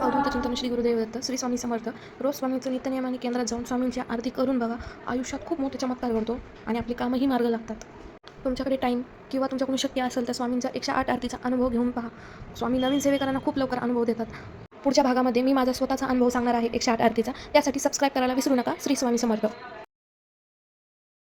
अवधूत चिंतन श्री गुरुदेव दत्त श्री स्वामी समर्थ. रोज स्वामींचं नित्यनियमाने केंद्रात जाऊन स्वामींची आरती करून बघा. आयुष्यात खूप मोठे चमत्कार घडतो आणि आपली कामंही मार्ग लागतात. तुमच्याकडे टाईम किंवा तुमच्याकडून शक्य असेल तर स्वामींचा 108 आरतीचा अनुभव घेऊन पहा. स्वामी नवीन सेवेकरांना खूप लवकर अनुभव देतात. पुढच्या भागामध्ये मी माझा स्वतःचा अनुभव सांगणार आहे 108 आरतीचा. त्यासाठी सबस्क्राईब करायला विसरू नका. श्री स्वामी समर्थ.